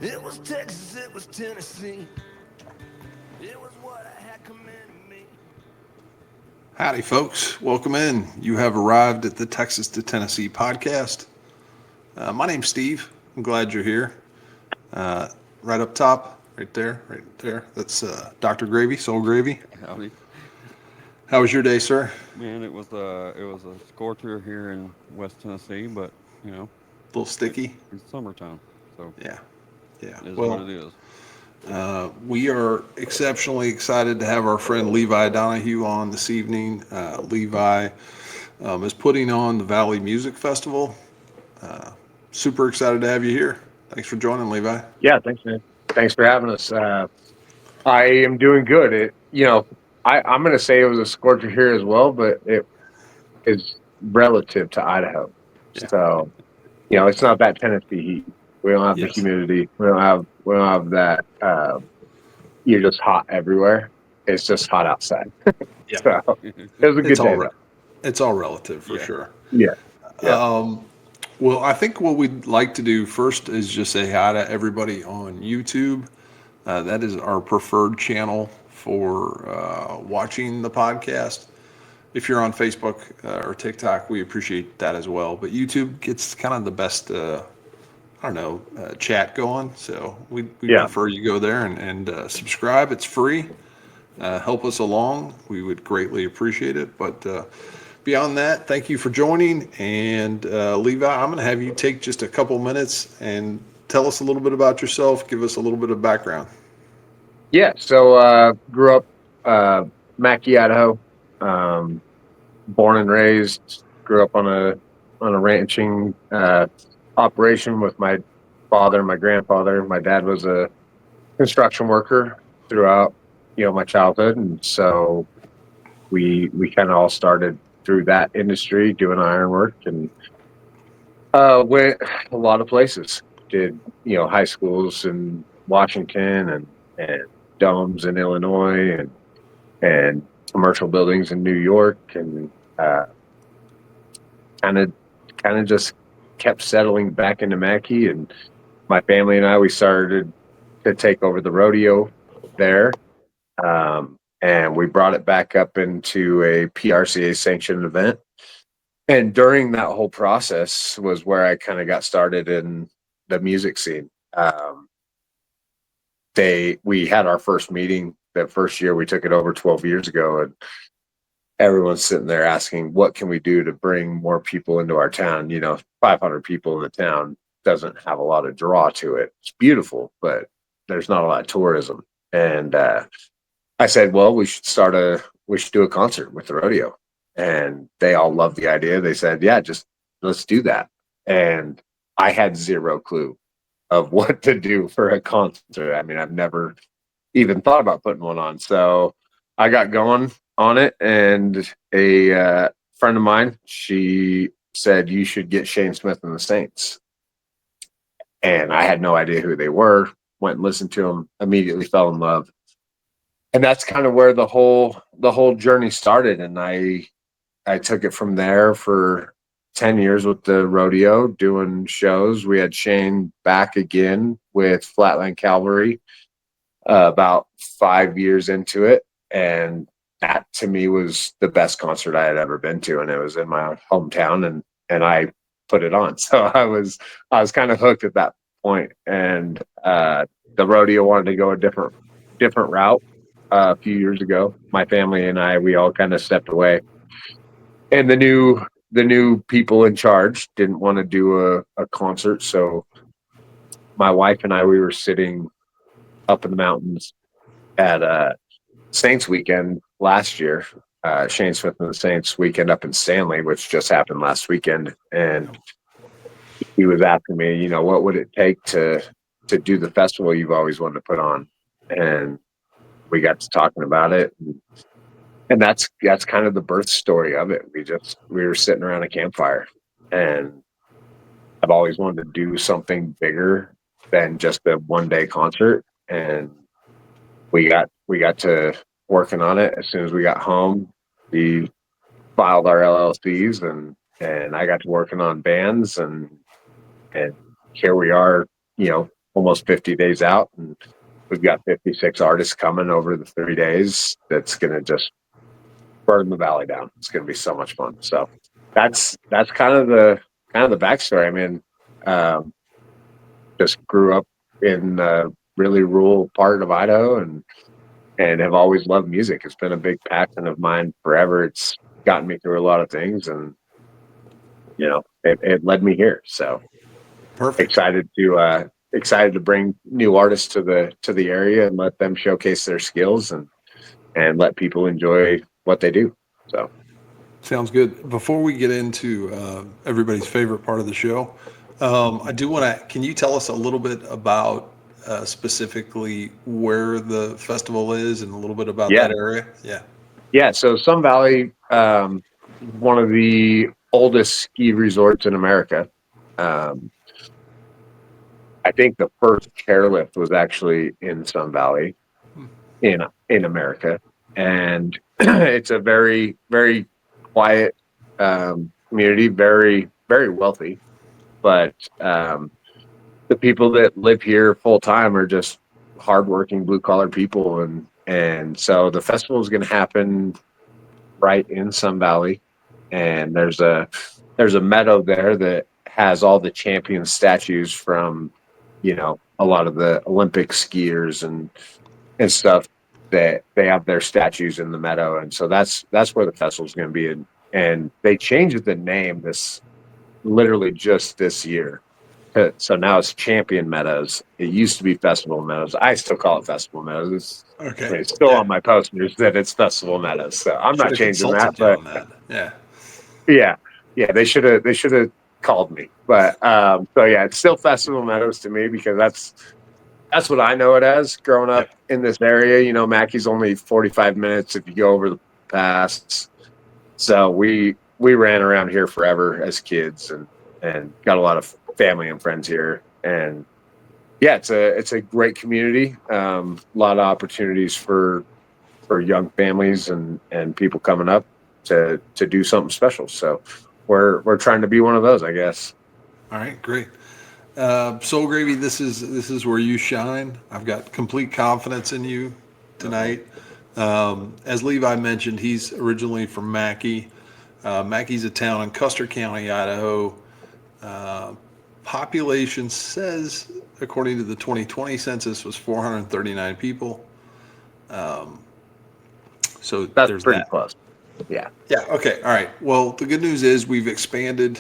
It was Texas, it was Tennessee. It was what I had coming to me. Howdy, folks. Welcome in. You have arrived at the Texas to Tennessee podcast. My name's Steve. I'm glad you're here. Right up top, right there. That's Dr. Gravy, Soul Gravy. Howdy. How was your day, sir? Man, it was a scorcher here in West Tennessee, but you know, A little sticky. it's summertime, so Yeah, yeah. it is what Well, it is. we are exceptionally excited to have our friend Levi Donahue on this evening. Levi is putting on the Valley Music Festival. Uh, Super excited to have you here. Thanks for joining, Levi. Yeah, thanks, man. Thanks for having us. I am doing good. I'm going to say it was a scorcher here as well, but it is relative to Idaho. Yeah. So, it's not that Tennessee heat. We don't have the Yes. humidity. We don't have that. You're just hot everywhere. It's just hot outside. Yeah. So it was a It's good day all though. it's all relative for Yeah. sure. Yeah. Yeah. Well, I think what we'd like to do first is just say hi to everybody on YouTube. That is our preferred channel for watching the podcast. If you're on Facebook or TikTok, we appreciate that as well. But YouTube gets kind of the best, chat going. So we Yeah. prefer you go there and subscribe. It's free. Help us along. We would greatly appreciate it. But beyond that, thank you for joining. And Levi, I'm going to have you take just a couple minutes and tell us a little bit about yourself. Give us a little bit of background. Yeah. So grew up Mackey, Idaho. Um, Born and raised. Grew up on a ranching operation with my father and my grandfather. My dad was a construction worker throughout my childhood, and so we kind of all started through that industry doing ironwork, and went a lot of places. Did high schools in Washington and domes in Illinois and commercial buildings in New York, and uh, kind of just kept settling back into Mackey. And my family and I, we started to take over the rodeo there, and we brought it back up into a PRCA sanctioned event. And during that whole process was where I kind of got started in the music scene. We had our first meeting that first year. We took it over 12 years ago, and everyone's sitting there asking, what can we do to bring more people into our town? 500 people in the town doesn't have a lot of draw to it. It's beautiful, but there's not a lot of tourism. And I said, well, we should do a concert with the rodeo. And they all loved the idea. They said, yeah, just let's do that. And I had zero clue of what to do for a concert. I mean, I've never even thought about putting one on. So I got going on it, and a friend of mine, she said, you should get Shane Smith and the Saints. And I had no idea who they were. Went and listened to them, immediately fell in love. And that's kind of where the whole journey started. And I took it from there for 10 years with the rodeo, doing shows. We had Shane back again with Flatland Cavalry about 5 years into it. And that to me was the best concert I had ever been to. And it was in my hometown, and I put it on. So I was kind of hooked at that point. And the rodeo wanted to go a different route a few years ago. My family and I, we all kind of stepped away. And the new people in charge didn't want to do a concert. So my wife and I, we were sitting up in the mountains at Saints weekend last year, Shane Smith and the Saints weekend up in Stanley, which just happened last weekend. And he was asking me, what would it take to do the festival you've always wanted to put on? And we got to talking about it. And that's kind of the birth story of it. We were sitting around a campfire, and I've always wanted to do something bigger than just a 1-day concert. And we got to working on it. As soon as we got home, we filed our LLCs, and I got to working on bands, and here we are, almost 50 days out, and we've got 56 artists coming over the 3 days. That's going to just burn the valley down. It's going to be so much fun. So that's kind of the backstory. I mean, just grew up in a really rural part of Idaho, and have always loved music. It's been a big passion of mine forever. It's gotten me through a lot of things, and it led me here. So Perfect. excited to bring new artists to the area and let them showcase their skills and let people enjoy what they do. So Sounds good. Before we get into everybody's favorite part of the show, I do want to. Can you tell us a little bit about specifically where the festival is and a little bit about yeah, that area? Yeah. yeah. So Sun Valley, one of the oldest ski resorts in America. Um, I think the first chairlift was actually in Sun Valley in America, and it's a very very quiet community, very very wealthy, but the people that live here full time are just hardworking blue collar people, and so the festival is going to happen right in Sun Valley, and there's a meadow there that has all the champion statues from a lot of the Olympic skiers and stuff, that they have their statues in the meadow, and so that's where the festival is going to be. And they changed the name this literally just this year. So now it's Champion Meadows. It used to be Festival Meadows. I still call it Festival Meadows. I Okay. mean, it's still Yeah. on my posters that it's Festival Meadows. So I'm Should not have changing that. consulted you But on that. Yeah. yeah, yeah, they should have called me. But so yeah, it's still Festival Meadows to me, because that's what I know it as growing up Yep. in this area. Mackey's only 45 minutes if you go over the pass. So we ran around here forever as kids, and got a lot of family and friends here. And yeah, it's a great community. A lot of opportunities for young families and people coming up to do something special. So we're trying to be one of those, I guess. All right. Great. Soul Gravy, this is where you shine. I've got complete confidence in you tonight. As Levi mentioned, he's originally from Mackey. Mackey's a town in Custer County, Idaho. Uh, Population says, according to the 2020 census, was 439 people. So That's there's pretty that. close. Yeah. Yeah. Okay. All right. Well, the good news is we've expanded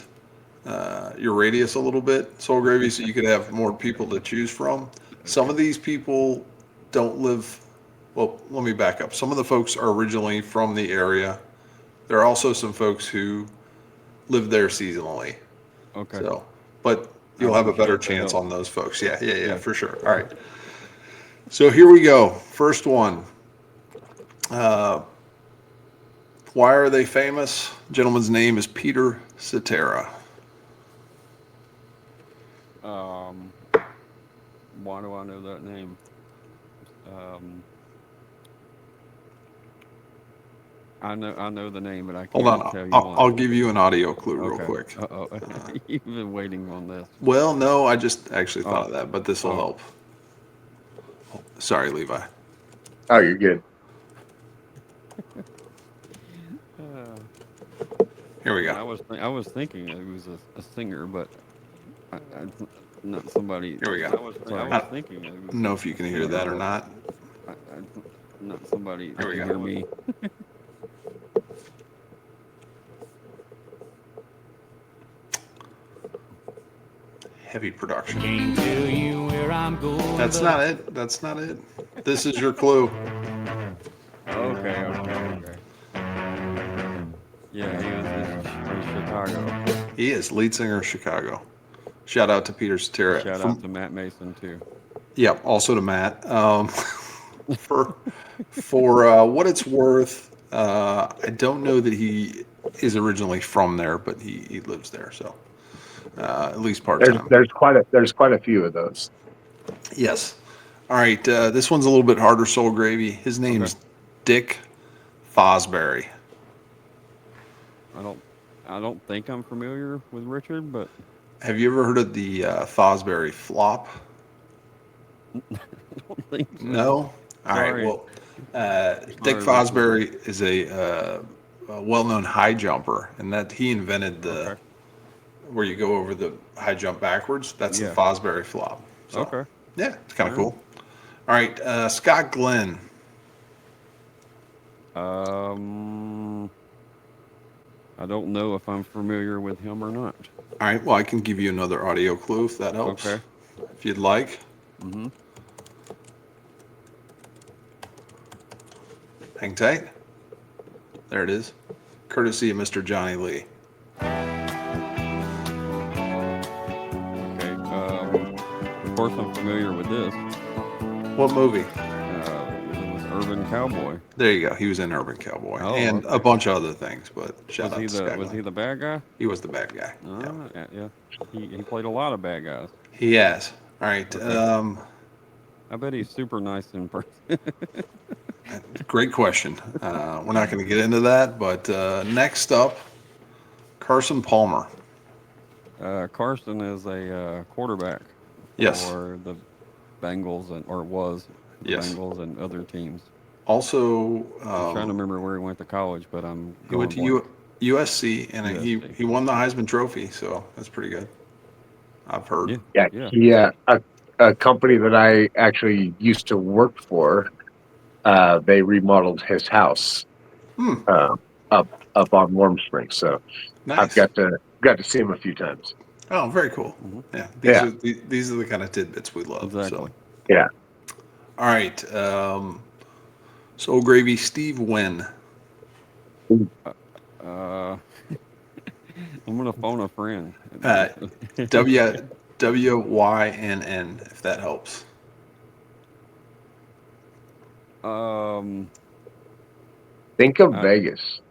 your radius a little bit, Soul Gravy, so you could have more people to choose from. Some of these people don't live. Well, let me back up. Some of the folks are originally from the area. There are also some folks who live there seasonally. Okay. So, but I you'll have a better appreciate the chance help. on those folks. Yeah, yeah, yeah, Yeah. for sure. All right. So here we go. First one. Uh, why are they famous? Gentleman's name is Peter Cetera. Um, why do I know that name? Um, I know the name, but I Hold can't on. tell you I'll, why. I'll give you an audio clue real Okay. quick. Uh-oh. You've been waiting on this. Well, no, I just actually thought Oh, of that, but this will oh. help. Sorry, Levi. Oh, you're good. Uh, Here we go. I was thinking it was a singer, but not somebody. Here we go. I I was thinking it don't was know a if you can hear singer, that or but not. not somebody that Here we can go. hear me. Heavy production. Can't tell you where I'm going. That's not it. That's not it. This is your clue. Okay, okay, okay. Yeah, he's Chicago. He is lead singer of Chicago. Shout out to Peter Cetera. Shout out to Matt Mason too. Yeah, also to Matt. For what it's worth, I don't know that he is originally from there, but he lives there, so at least part There's time. there's quite a few of those. Yes. All right. This one's a little bit harder, Soul Gravy. His name's Okay. Dick Fosbury. I don't I don't think I'm familiar with Richard, but Have you ever heard of the Fosbury flop? don't think so. No. All right. Sorry. Well, Dick Sorry, Richard. Fosbury is a well-known high jumper, and that he invented the Okay. where you go over the high jump backwards. That's the Yeah. Fosbury flop. So, Okay. yeah, it's kind of All right. cool. All right, Scott Glenn. Um, I don't know if I'm familiar with him or not. All right. Well, I can give you another audio clue if that helps. Okay. If you'd like. Mm-hmm. Hang tight. There it is. Courtesy of Mr. Johnny Lee. Okay. Of course, I'm familiar with this. What movie? It was Urban Cowboy. There you go. He was in Urban Cowboy Oh, and okay. a bunch of other things, but shout Was out he to the Scott Was Glenn. he the bad guy? He was the bad guy. Yeah. Yeah. He played a lot of bad guys. He has. All right. Okay. I bet he's super nice in person. Great question. We're not going to get into that, but next up, Carson Palmer. Carson is a quarterback Yes. for the Bengals or was the Yes. Bengals and other teams. Also, I'm trying to remember where he went to college, but I'm he went going to blank. USC, and USC. he won the Heisman Trophy, so that's pretty good. I've heard. Yeah. Yeah, Yeah. a company that I actually used to work for, they remodeled his house Hmm. up on Warm Springs. So I've Nice. got to see him a few times. Oh, very cool. Mhm. Yeah. Yeah. These are the kind of tidbits we love. Exactly. So. Yeah. All right. Soul Gravy, Steve Wynn. I'm gonna phone a friend. WYNN, if that helps. Think of Uh, Vegas.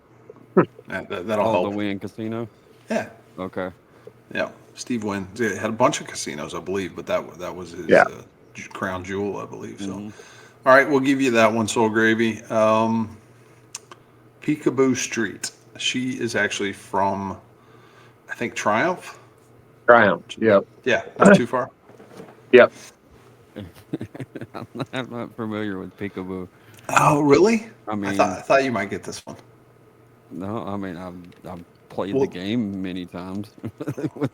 That'll the help. Wynn Casino. Yeah. Okay. Yeah. Steve Wynn. He had a bunch of casinos, I believe, but that was his Yeah. crown jewel, I believe. So, Mhm. all right, we'll give you that one, Soul Gravy. Peekaboo Street. She is actually from, I think, Triumph. Triumph. Yep. Yeah, not too far. Yep. I'm not familiar with Peekaboo. Oh, really? I mean, I thought you might get this one. no, I mean I've played Well- the game many times. But-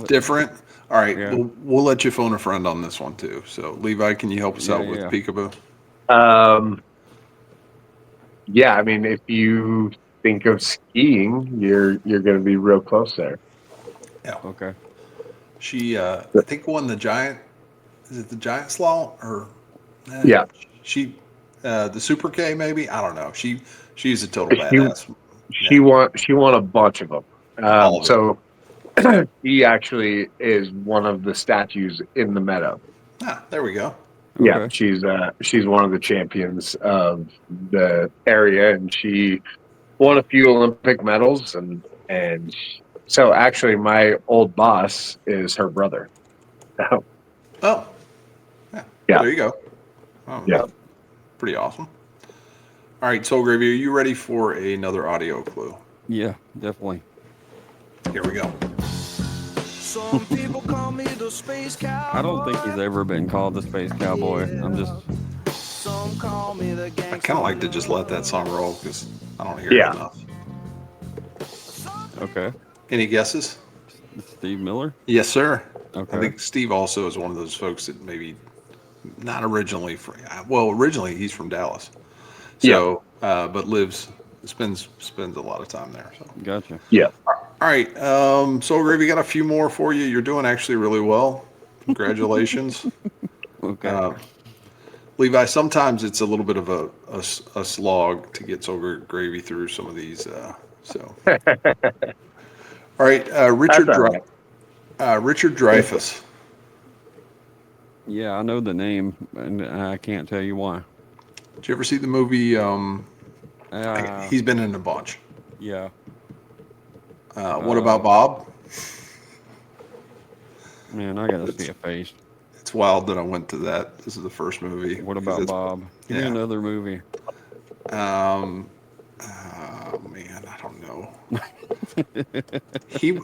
Different. All right, Yeah. we'll let you phone a friend on this one too. So, Levi, can you help us out with Yeah. Peekaboo? Yeah, I mean, if you think of skiing, you're going to be real close there. Yeah. Okay. She, I think, won the giant. Is it the giant slalom or? Yeah. She, the Super K maybe. I don't know. She's a total She- badass. She won a bunch of them. All of it. So he actually is one of the statues in the meadow. Ah, there we go. Yeah, Okay. she's one of the champions of the area, and she won a few Olympic medals, and so actually my old boss is her brother. Oh, yeah. Yeah. There you go. Oh, Yeah. pretty awesome. All right, Soul Gravy, are you ready for another audio clue? Yeah, definitely. Here we go. Some people call me the space cowboy. I don't think he's ever been called the Space Cowboy. I'm just Some call me the I kind of like to just let that song roll because I don't hear Yeah. it enough. okay. Any guesses? Steve Miller. Yes, sir. Okay. I think Steve also is one of those folks that maybe not originally from. Well, originally he's from Dallas, so but spends a lot of time there. So. Gotcha. Yeah. All right, Soul Gravy, got a few more for you. You're doing actually really well. Congratulations. Okay. Levi, sometimes it's a little bit of a slog to get Soul Gravy through some of these. So, all right, Richard That's all right. Richard Dreyfuss. Yeah, I know the name, and I can't tell you why. Did you ever see the movie? Uh, He's been in a bunch. yeah. What about Bob? Man, I gotta see a face. It's wild that I went to that. This is the first movie. What because about it's- Bob? Give me yeah. another movie. Oh man, I don't know. he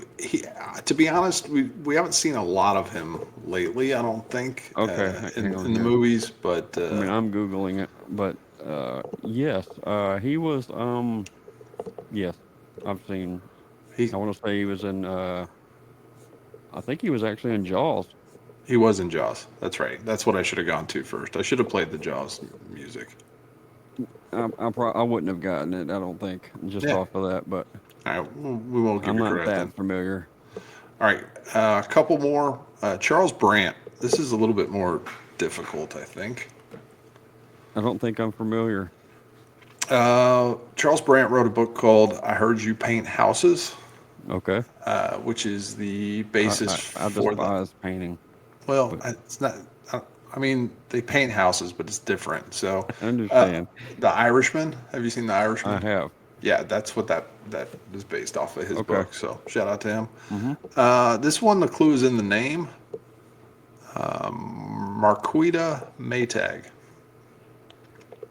to be honest, we haven't seen a lot of him lately. I don't think Okay, hang on in the here. movies, but I mean, I'm googling it, but yes, he was. Yes, I've seen. he I want to say he was in. I think he was actually in Jaws. he was in Jaws. That's right. That's what I should have gone to first. I should have played the Jaws music. I wouldn't have gotten it. I don't think just Yeah. off of that, but All right, we won't give I'm you not credit that then. familiar. All right, a couple more. Charles Brandt. This is a little bit more difficult, I think. I don't think I'm familiar. Charles Brandt wrote a book called "I Heard You Paint Houses," Okay, which is the I basis I, I for the. despise painting, Well, but it's not. I mean, they paint houses, but it's different. So, I uh, understand. The Irishman. Have you seen The I Irishman? have. Yeah, that's what that is based off of his Okay. book. So, shout out to him. Hmm. This one, the clue is in the name. Marquita Maytag.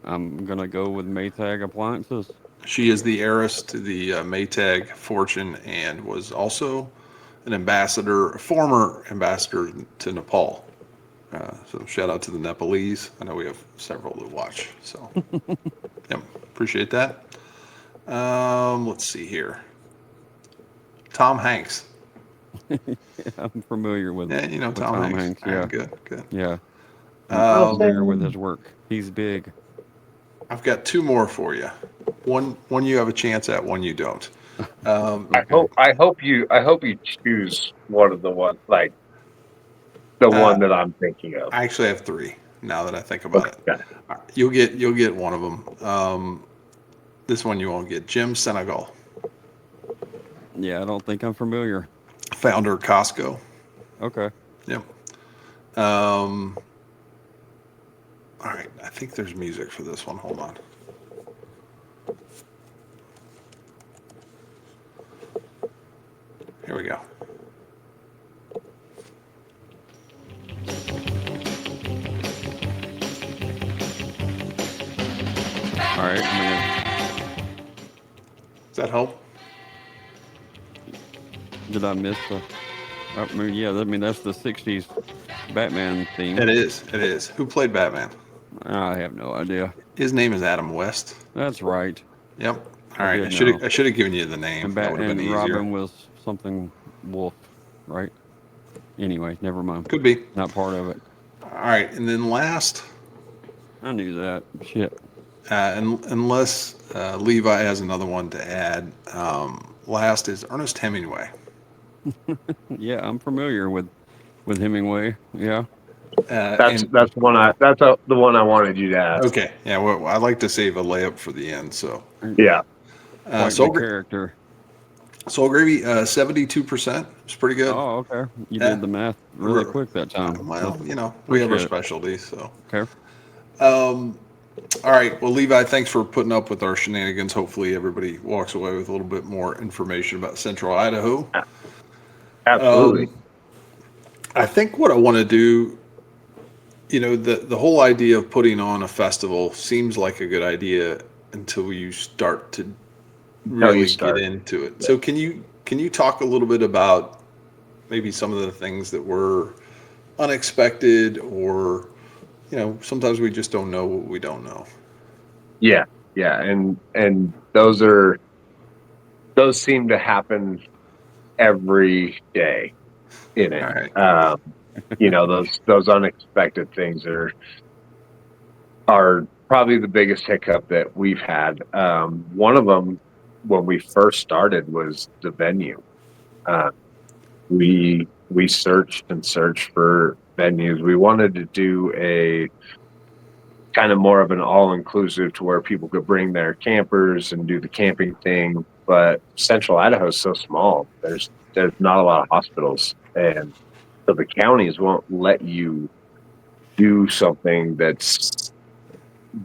I'm gonna go with Maytag Appliances. She is the heiress to the Maytag fortune and was also an ambassador, a former ambassador to Nepal. So shout out to the Nepalese. I know we have several to watch. So, yep, appreciate that. Let's see here. Tom Hanks. I'm familiar Yeah, you know with Tom Tom Hanks. Hanks. All right, Yeah, good, good. yeah. I'm I'll Um, say, familiar with his work. He's big. I've got two more for you. One you have a chance at, one you don't. Okay. I hope you choose one of the ones, like the Uh, one that I'm thinking of. I actually have three now that I think about it. Okay. You'll get one of them. This one you won't get. Jim Senegal, Yeah, I don't think I'm familiar. founder of Costco. Okay. Yep. All right. I think there's music for this one. Hold on. Here we go. All right. Does that help? Did I miss the? I mean, yeah. I mean, that's the '60s Batman theme. It is. It is. Who played Batman? I have no idea. His name is Adam West. That's right. Yep. All I right. did know. I should have given you the name. And That would have been easier. Robin was something Wolf, right? Anyway, never mind. Could be. Not part of it. All right. And then last, I knew that. Shit. unless Levi has another one to add, last is Ernest Hemingway. Yeah, I'm familiar with Hemingway. Yeah. That's And that's the one I wanted you to ask. okay, yeah. Well, I like to save a layup for the end. So, Yeah. Quite Soul, the character. Soul Gravy, 72%. It's pretty good. Oh, okay. You Yeah. did the math really quick that time. Well, That's- you know, we have our appreciate it. specialties. So, Okay. all right. Well, Levi, thanks for putting up with our shenanigans. Hopefully, everybody walks away with a little bit more information about Central Idaho. Absolutely. I think what I want to do, you know, the whole idea of putting on a festival seems like a good idea until you start to really get into it. So can you talk a little bit about maybe some of the things that were unexpected, or you know, sometimes we just don't know what we don't know. Yeah. Yeah. And those seem to happen every day in it. All right. You know, those unexpected things are probably the biggest hiccup that we've had. One of them when we first started was the venue. We searched and searched for venues. We wanted to do a kind of more of an all-inclusive to where people could bring their campers and do the camping thing. But Central Idaho is so small. There's not a lot of hospitals, and so the counties won't let you do something that's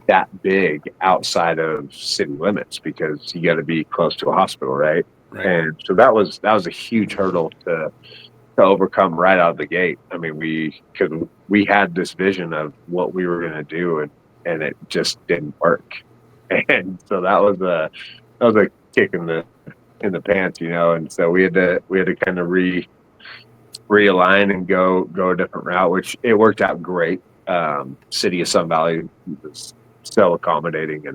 that big outside of city limits because you got to be close to a hospital, right? Right. And so that was a huge hurdle to overcome right out of the gate. I mean, we had this vision of what we were going to do, and it just didn't work. And so that was a kick in in the pants, and so we had to kind of realign and go a different route, which it worked out great. City of Sun Valley was so accommodating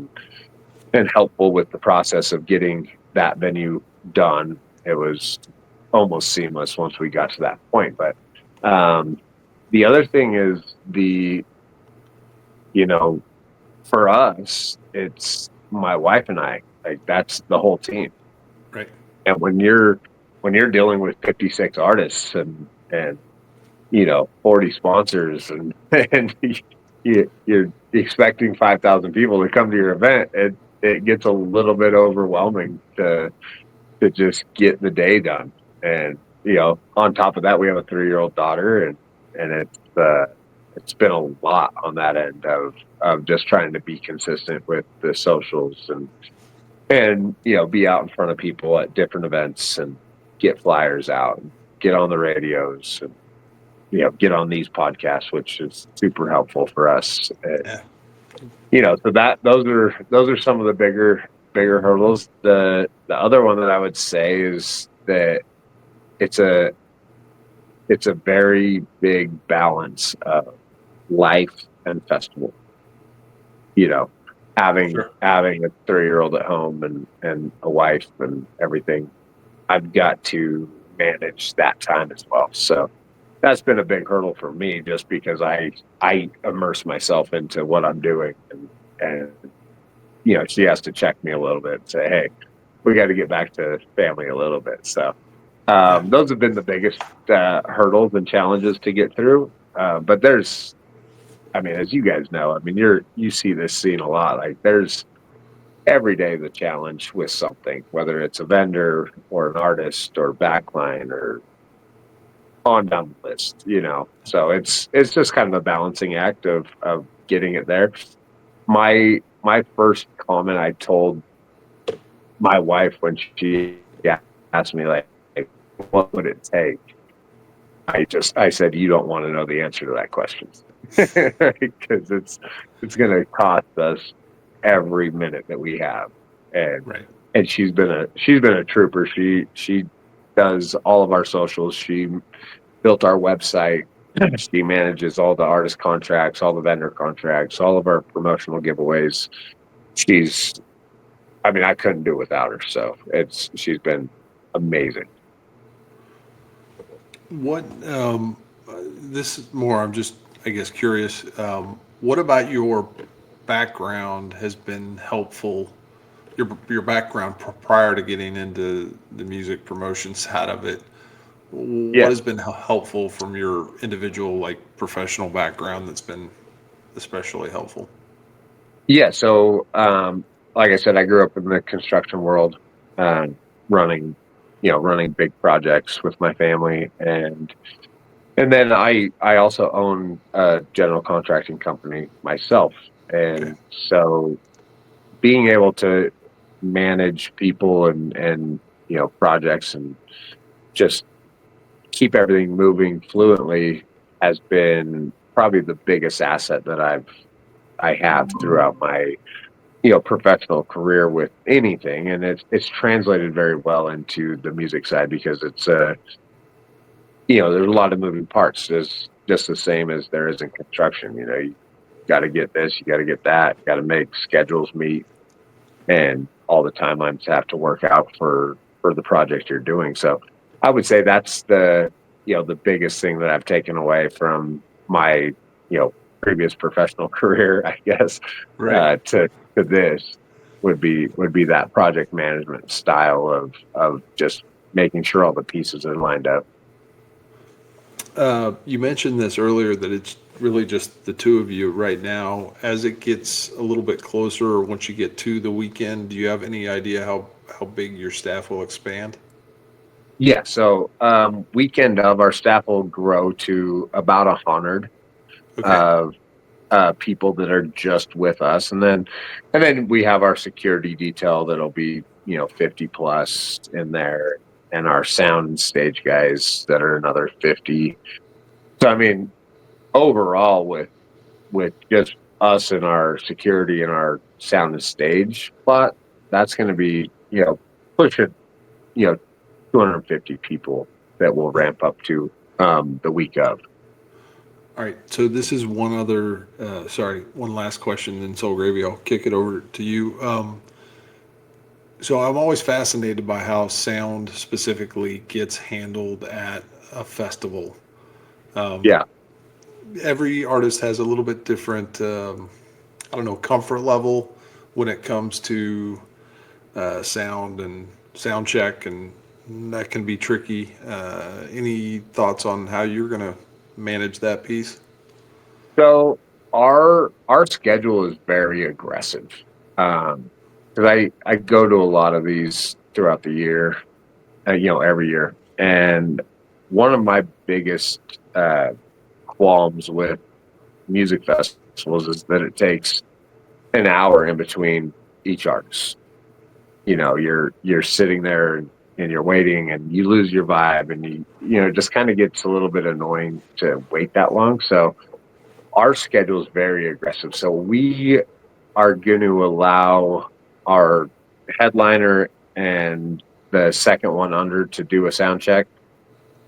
and helpful with the process of getting that venue done. It was almost seamless once we got to that point. But the other thing is for us, it's my wife and I. Like, that's the whole team. Right. And when you're dealing with 56 artists and 40 sponsors and you're expecting 5,000 people to come to your event, it gets a little bit overwhelming to just get the day done. And on top of that, we have a 3-year-old daughter, and it's been a lot on that end of just trying to be consistent with the socials and be out in front of people at different events and get flyers out and get on the radios and get on these podcasts, which is super helpful for us. Yeah. So those are some of the bigger hurdles. The other one that I would say is that it's a very big balance of life and festival. Having Sure. having a 3-year-old at home and a wife and everything, I've got to manage that time as well. So that's been a big hurdle for me, just because I immerse myself into what I'm doing, and she has to check me a little bit and say, hey, we got to get back to family a little bit. So those have been the biggest hurdles and challenges to get through. But there's, as you guys know, you see this scene a lot. Like, there's every day the challenge with something, whether it's a vendor or an artist or backline or on down the list, So it's just kind of a balancing act of getting it there. My first comment I told my wife when she asked me, like, what would it take? I said, you don't want to know the answer to that question, because it's going to cost us every minute that we have. And Right. and she's been a trooper. She does all of our socials. She built our website. She manages all the artist contracts, all the vendor contracts, all of our promotional giveaways. I couldn't do it without her. So she's been amazing. What, this is more, I'm just, I guess, curious. What about your background has been helpful? Your background prior to getting into the music promotion side of it. Yeah. What has been helpful from your individual, like, professional background that's been especially helpful? Yeah. So, like I said, I grew up in the construction world, running big projects with my family, and then I also own a general contracting company myself, and Okay. so being able to manage people and projects and just keep everything moving fluently has been probably the biggest asset that I have throughout my professional career with anything. And it's translated very well into the music side, because it's there's a lot of moving parts. There's just the same as there is in construction. You got to get this, you got to get that, got to make schedules meet, and all the timelines have to work out for the project you're doing. So I would say that's the biggest thing that I've taken away from my previous professional career, I guess, Right. to this would be that project management style of just making sure all the pieces are lined up. You mentioned this earlier, that it's really just the two of you right now. As it gets a little bit closer, or once you get to the weekend, do you have any idea how big your staff will expand? Yeah. So weekend of, our staff will grow to about 100 Okay. of people that are just with us, and then we have our security detail that'll be 50 plus in there, and our sound and stage guys that are another 50. So overall, with just us and our security and our sound and stage plot, that's going to be pushing 250 people that will ramp up to the week of. All right. So this is one last question, then Soul Gravy, I'll kick it over to you. So I'm always fascinated by how sound specifically gets handled at a festival. Yeah. Every artist has a little bit different, I don't know, comfort level when it comes to sound and sound check, and that can be tricky. Any thoughts on how you're going to manage that piece? So our schedule is very aggressive. Because I go to a lot of these throughout the year, every year. And one of my biggest qualms with music festivals is that it takes an hour in between each artist. You're sitting there and you're waiting and you lose your vibe, and it just kind of gets a little bit annoying to wait that long. So our schedule is very aggressive. So we are going to allow our headliner and the second one under to do a sound check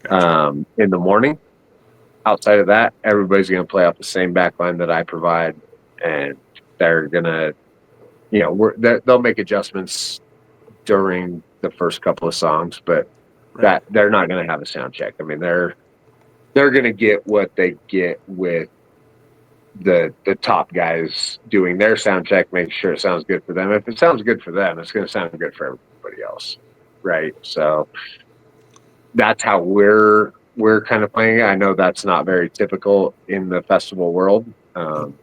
in the morning. Outside of that, everybody's going to play off the same backline that I provide, and they're going to, they'll make adjustments during the first couple of songs, but that they're not going to have a sound check. I mean, they're going to get what they get with the top guys doing their sound check, make sure it sounds good for them. If it sounds good for them, it's going to sound good for everybody else, right? So that's how we're kind of playing it. I know that's not very typical in the festival world, because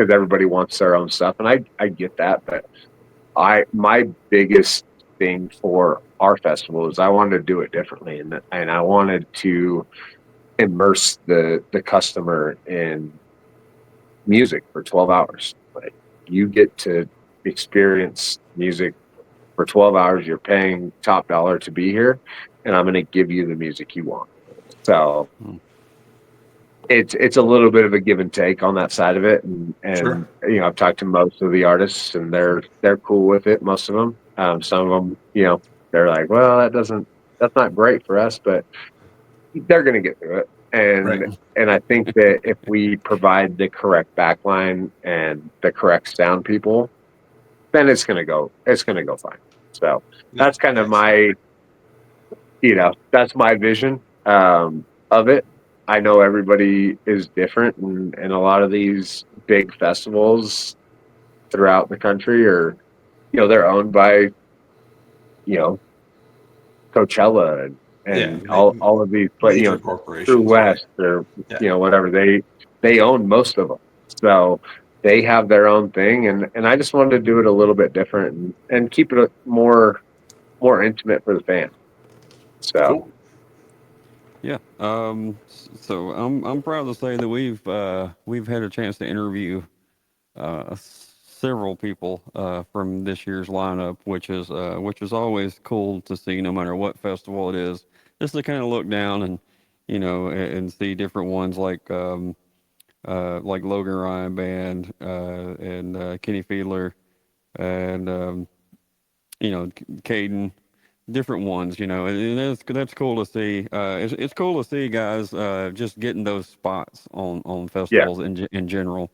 everybody wants their own stuff, and I get that. But my biggest thing for our festival is I wanted to do it differently, and I wanted to immerse the customer in music for 12 hours. Like, you get to experience music for 12 hours. You're paying top dollar to be here, and I'm going to give you the music you want. So it's a little bit of a give and take on that side of it. And Sure. I've talked to most of the artists, and they're cool with it. Most of them, some of them, they're like, well, that's not great for us, but they're going to get through it. And I think that if we provide the correct backline and the correct sound people, then it's going to go fine. So that's kind of that's my vision of it. I know everybody is different, and a lot of these big festivals throughout the country are, they're owned by, Coachella and all of these, but major True corporations, West or whatever, they own most of them, so they have their own thing, and I just wanted to do it a little bit different and keep it more intimate for the fan. So Cool. Yeah. So I'm proud to say that we've had a chance to interview several people from this year's lineup, which is always cool to see, no matter what festival it is. Just to kind of look down and and see different ones like Logan Ryan Band and Kenny Fiedler and Caden, different ones, and that's cool to see. It's cool to see guys just getting those spots on festivals in general.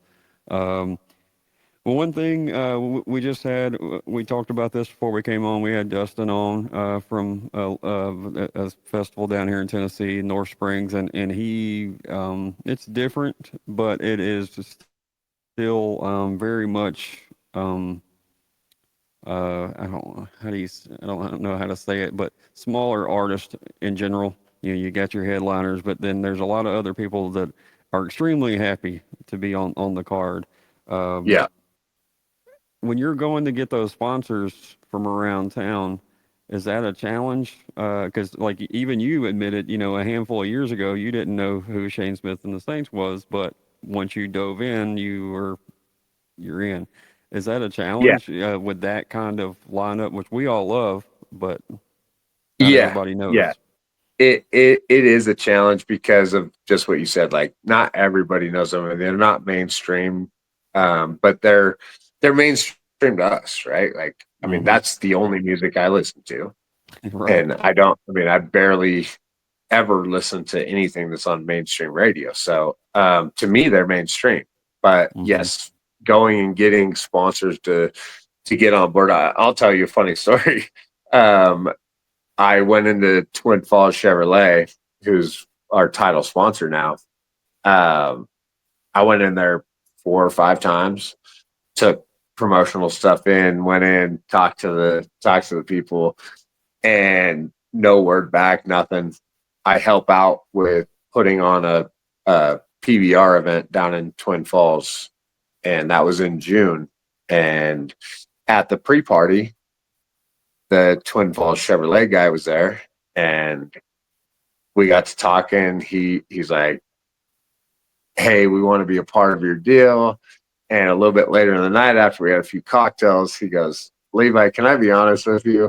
Well, one thing we just had, we talked about this before we came on. We had Dustin on from a festival down here in Tennessee, North Springs, and he, it's different, but it is still very much. I don't know how to say it, but smaller artists in general. You got your headliners, but then there's a lot of other people that are extremely happy to be on the card. When you're going to get those sponsors from around town, is that a challenge? Because like even you admitted, a handful of years ago, you didn't know who Shane Smith and the Saints was, but once you dove in, you're in. Is that a challenge with that kind of lineup, which we all love, but not everybody knows? Yeah. It is a challenge because of just what you said. Like, not everybody knows them, and they're not mainstream, but they're mainstream to us, right? Like, I mean, that's the only music I listen to. Right. And I barely ever listen to anything that's on mainstream radio. So to me, they're mainstream. But Hmm. yes, going and getting sponsors to get on board. I'll tell you a funny story. Um, I went into Twin Falls Chevrolet, who's our title sponsor now. Um, I went in there 4 or 5 times, took promotional stuff in, went in, talked to the people, and no word back, nothing. I help out with putting on a PBR event down in Twin Falls, and that was in June. And at the pre-party, the Twin Falls Chevrolet guy was there, and we got to talking. He's like, "Hey, we want to be a part of your deal." And a little bit later in the night, after we had a few cocktails, he goes, "Levi, can I be honest with you?"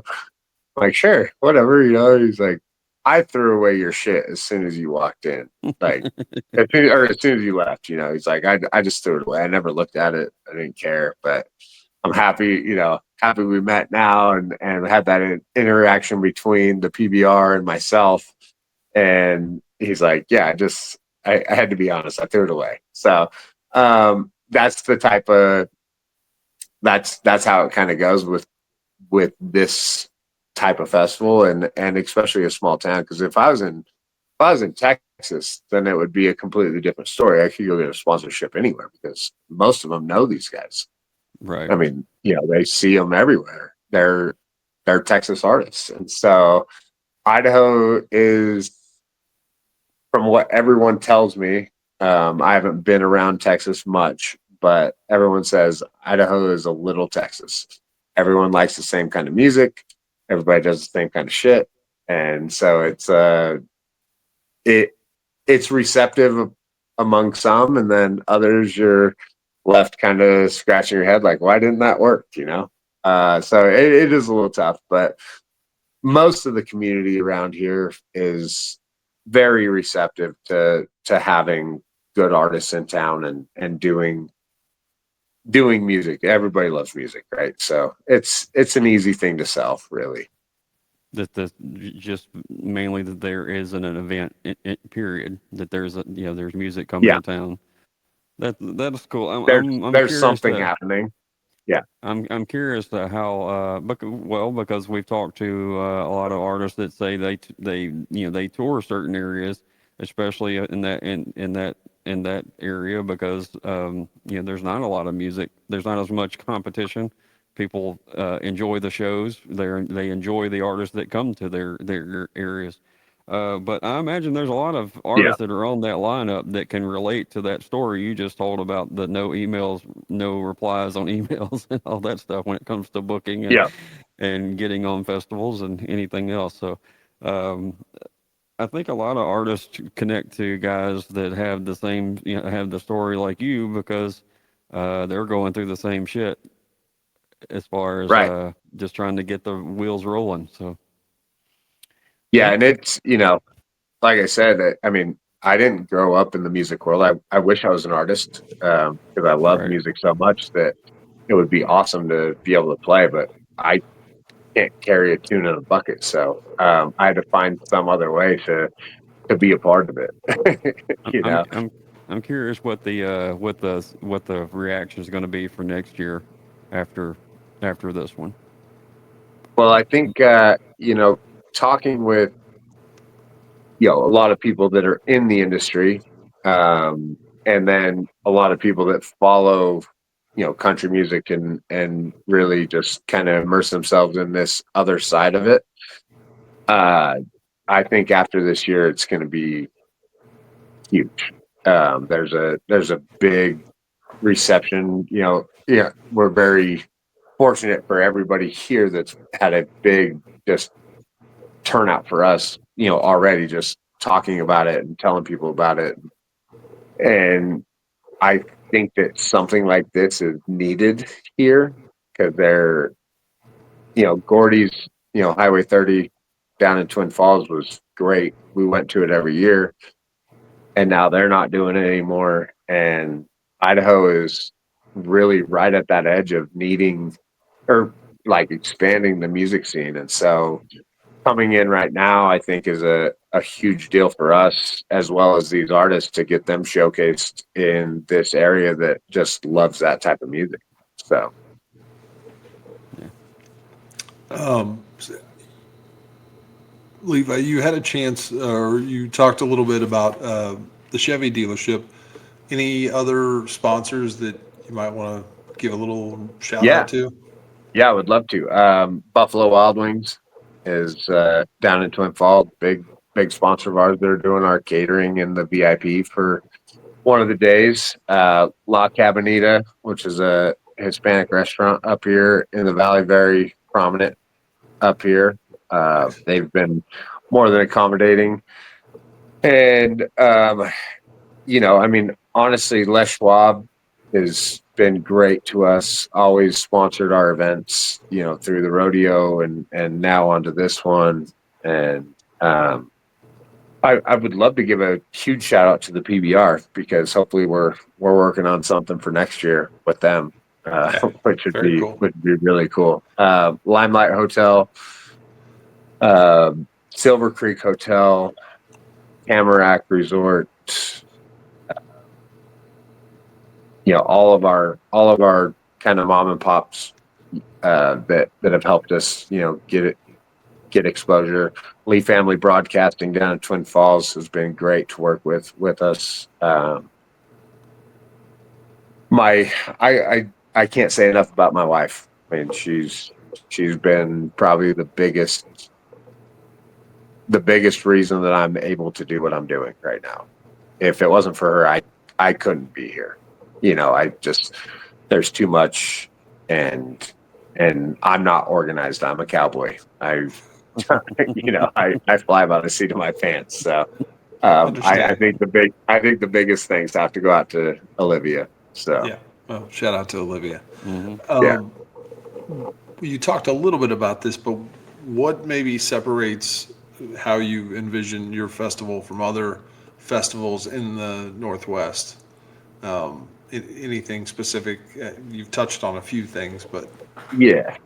I'm like, "Sure, whatever." He's like, "I threw away your shit as soon as you walked in, like as soon as you left." He's like, "I just threw it away. I never looked at it. I didn't care, but I'm happy, happy we met now and had that interaction between the PBR and myself." And he's like, "Yeah, I had to be honest. I threw it away." So that's the type of that's how it kind of goes with this type of festival, and especially a small town. Because if I was in Texas, then it would be a completely different story. I could go get a sponsorship anywhere because most of them know these guys. Right. I mean, they see them everywhere. They're Texas artists, and so Idaho is, from what everyone tells me. I haven't been around Texas much, but everyone says Idaho is a little Texas. Everyone likes the same kind of music. Everybody does the same kind of shit, and so it it's receptive among some, and then others you're left kind of scratching your head like, why didn't that work? So it is a little tough, but most of the community around here is very receptive to having good artists in town and doing music. Everybody loves music, right? So it's an easy thing to sell, really. That the just mainly that there is an event period, that there's music coming Yeah, to town. That's cool. there's I'm there's curious something to happening. Yeah, I'm curious to how because we've talked to a lot of artists that say they tour certain areas, especially in that area, because there's not a lot of music, there's not as much competition. People enjoy the shows, they enjoy the artists that come to their areas. But I imagine there's a lot of yeah, artists that are on that lineup that can relate to that story you just told about the no emails, no replies on emails, and all that stuff when it comes to booking and yeah, and getting on festivals and anything else. So, um, I think a lot of artists connect to guys that have the same, have the story like you, because they're going through the same shit as far as right. just trying to get the wheels rolling. So, Yeah, yeah, and it's like I said, I mean, I didn't grow up in the music world. I wish I was an artist because I love right. music so much that it would be awesome to be able to play, but I can't carry a tune in a bucket. So I had to find some other way to be a part of it. I'm you I'm know, I'm I'm curious what the reaction is going to be for next year after this one. well, I think talking with a lot of people that are in the industry, and then a lot of people that follow country music and really just kind of immerse themselves in this other side of it. uh I think after this year it's going to be huge. There's a big reception. Yeah, we're very fortunate for everybody here that's had a big just turnout for us, already just talking about it and telling people about it. And I think that something like this is needed here because Gordy's, Highway 30 down in Twin Falls was great. We went to it every year, and now they're not doing it anymore. And Idaho is really right at that edge of needing or like expanding the music scene. And so coming in right now, I think is a huge deal for us as well as these artists to get them showcased in this area that just loves that type of music. So Levi, you had a chance, or you talked a little bit about the Chevy dealership. Any other sponsors that you might want to give a little shout yeah, out to? yeah, I would love to. Buffalo Wild Wings is down in Twin Falls, big sponsor of ours. They're doing our catering and the VIP for one of the days. La Cabanita, which is a Hispanic restaurant up here in the valley, very prominent up here. Nice. They've been more than accommodating. And, I mean, honestly, Les Schwab has been great to us, always sponsored our events, through the rodeo and now onto this one. And, I would love to give a huge shout out to the PBR because hopefully we're working on something for next year with them, which would Very be cool. really cool. Limelight Hotel, Silver Creek Hotel, Tamarack Resort, all of our kind of mom and pops that have helped us, get exposure. Lee Family Broadcasting down in Twin Falls has been great to work with us. I can't say enough about my wife. I mean, she's been probably the biggest reason that I'm able to do what I'm doing right now. If it wasn't for her, I couldn't be here. There's too much, and I'm not organized. I'm a cowboy. I fly by the seat of my pants. So I think the biggest things have to go out to Olivia. So Yeah. Well, shout out to Olivia. yeah. You talked a little bit about this, but what maybe separates how you envision your festival from other festivals in the Northwest? Anything specific? You've touched on a few things, but Yeah.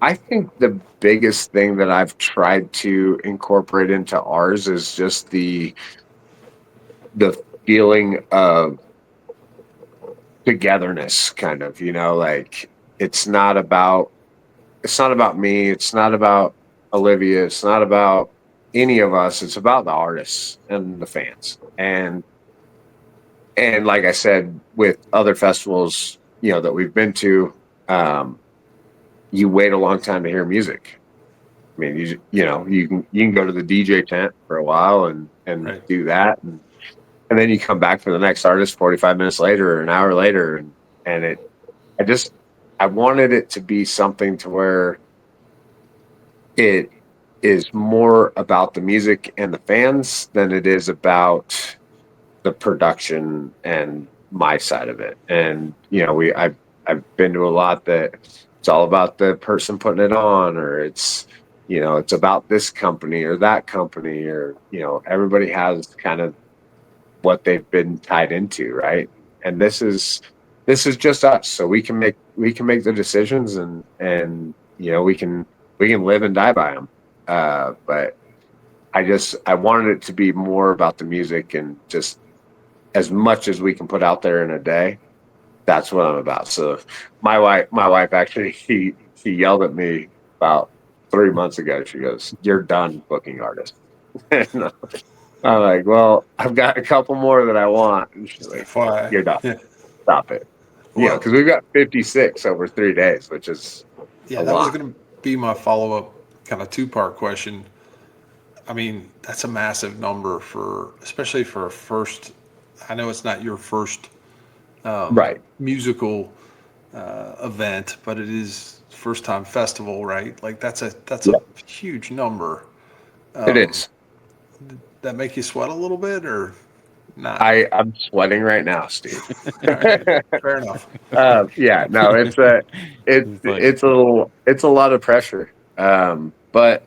I think the biggest thing that I've tried to incorporate into ours is just the feeling of togetherness, kind of, like it's not about me, it's not about Olivia, it's not about any of us, it's about the artists and the fans. And like I said, with other festivals, that we've been to, you wait a long time to hear music. I mean, you can go to the DJ tent for a while and Right. do that, and then you come back for the next artist 45 minutes later or an hour later, and I wanted it to be something to where it is more about the music and the fans than it is about the production and my side of it. And I've been to a lot that it's all about the person putting it on, or it's about this company or that company, or everybody has kind of what they've been tied into, right? And this is just us, so we can make the decisions, and we can live and die by them. But I wanted it to be more about the music, and just as much as we can put out there in a day, that's what I'm about. So my wife actually, she yelled at me about 3 months ago. She goes, "You're done booking artists." And I'm like, "Well, I've got a couple more that I want." And she's like, FYI. "You're done. Yeah. Stop it." Well, Because we've got 56 over 3 days, which is yeah, a that was lot. going to be my follow-up kind of two-part question. I mean, that's a massive number especially for a first. I know it's not your first Right. musical event, but it is first time festival, right? Like that's a Yeah. huge number. It is. That make you sweat a little bit or not? I'm sweating right now, Steve. All right, fair enough. Yeah, no, it's like, it's a lot of pressure. But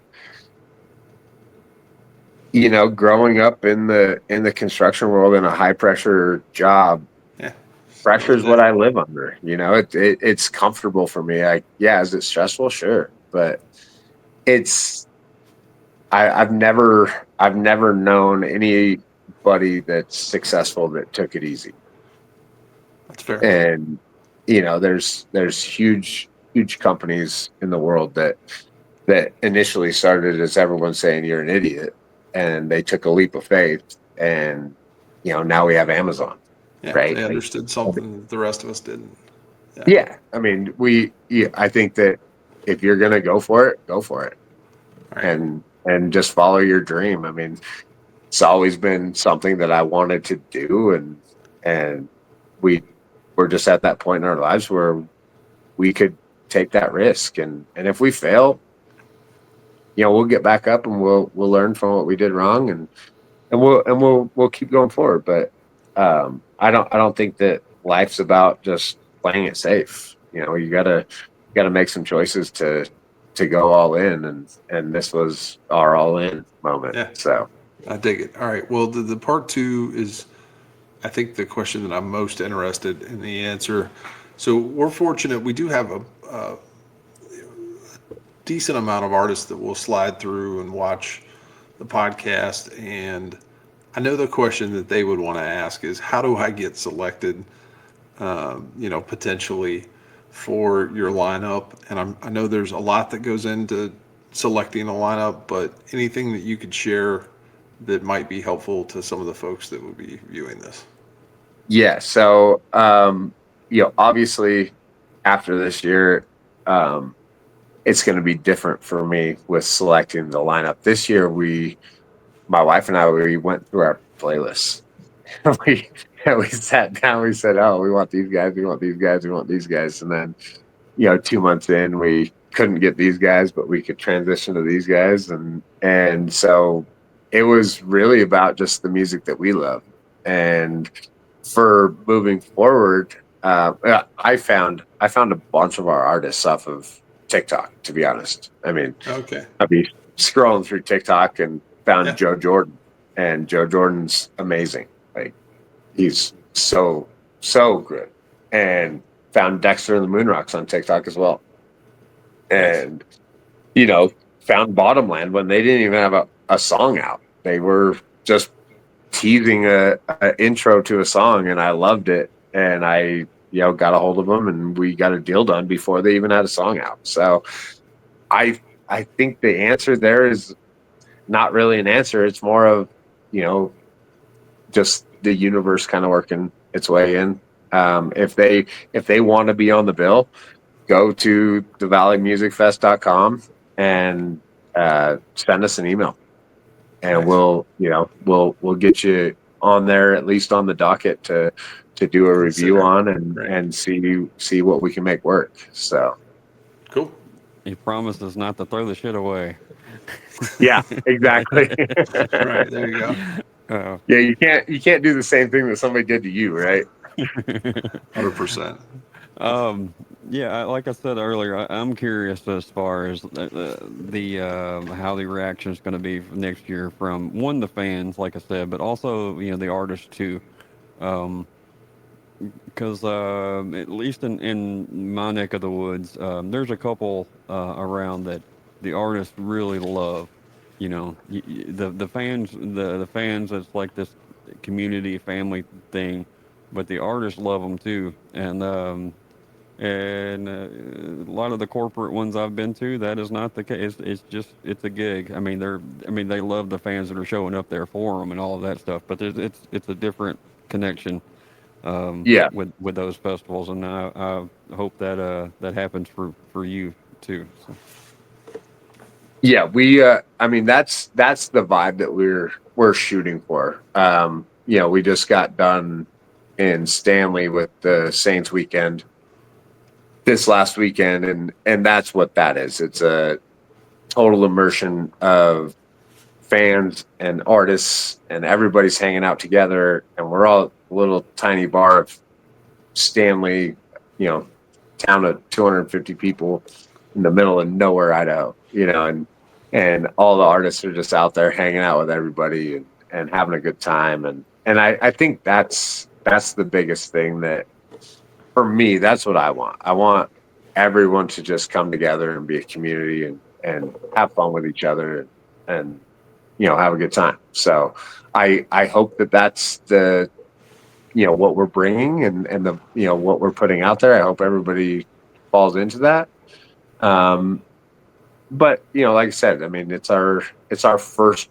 growing up in the construction world in a high pressure job, Yeah, pressure is really what I live under. It's comfortable for me. Is it stressful? Sure, but it's I've never known anybody that's successful that took it easy. That's fair. And there's huge companies in the world that initially started as everyone saying you're an idiot, and they took a leap of faith, and now we have Amazon, Yeah, right? they Like, understood something that the rest of us didn't. yeah, I mean, I think that if you're gonna go for it, Right. and just follow your dream. I mean, it's always been something that I wanted to do, and we're just at that point in our lives where we could take that risk, and if we fail, we'll get back up and we'll learn from what we did wrong, and we'll keep going forward. But I don't think that life's about just playing it safe. You gotta make some choices to go all in, and this was our all in moment. Yeah. So I dig it. All right. Well, the part two is, I think, the question that I'm most interested in the answer. So we're fortunate. We do have a decent amount of artists that will slide through and watch the podcast. And I know the question that they would want to ask is, how do I get selected, potentially for your lineup? And I know there's a lot that goes into selecting a lineup, but anything that you could share that might be helpful to some of the folks that would be viewing this. yeah, so obviously after this year, it's going to be different for me with selecting the lineup. This year, my wife and I, we went through our playlists. we sat down. We said, "Oh, we want these guys. We want these guys. We want these guys." And then, 2 months in, we couldn't get these guys, but we could transition to these guys, and so it was really about just the music that we love. And for moving forward, I found a bunch of our artists off of TikTok. To be honest, I mean, Okay. I'd be scrolling through TikTok and found Yeah. Joe Jordan, and Joe Jordan's amazing. Like, he's so good. And found Dexter and the Moonrocks on TikTok as well. And found Bottomland when they didn't even have a song out. They were just teasing a intro to a song, and I loved it. And I got a hold of them, and we got a deal done before they even had a song out. So I think the answer there is not really an answer. It's more of, just the universe kind of working its way in. If they want to be on the bill, go to thevalleymusicfest.com and send us an email, and Nice. we'll get you on there, at least on the docket, to do a review on and see what we can make work. So Cool. He promises not to throw the shit away. yeah, exactly. Right. There you go. Yeah, you can't do the same thing that somebody did to you, right? 100%. Yeah, like I said earlier, I'm curious as far as how the reaction is going to be next year from the fans, like I said, but also the artists too, because at least in my neck of the woods, there's a couple around that the artists really love. The fans, the fans, it's like this community family thing, but the artists love them too. And a lot of the corporate ones I've been to, that is not the case. It's a gig. I mean, they love the fans that are showing up there for them and all of that stuff, but it's a different connection with those festivals, and I hope that that happens for you too. So. Yeah, I mean, that's the vibe that we're shooting for. We just got done in Stanley with the Saints weekend this last weekend, and that's what that is. It's a total immersion of fans and artists, and everybody's hanging out together, and we're all a little tiny bar of Stanley, town of 250 people in the middle of nowhere, Idaho, and all the artists are just out there hanging out with everybody and having a good time. And I think that's the biggest thing that, for me, that's what I want. I want everyone to just come together and be a community have fun with each other and have a good time. So I hope that that's the what we're bringing and the what we're putting out there. I hope everybody falls into that. But like I said, I mean, it's our first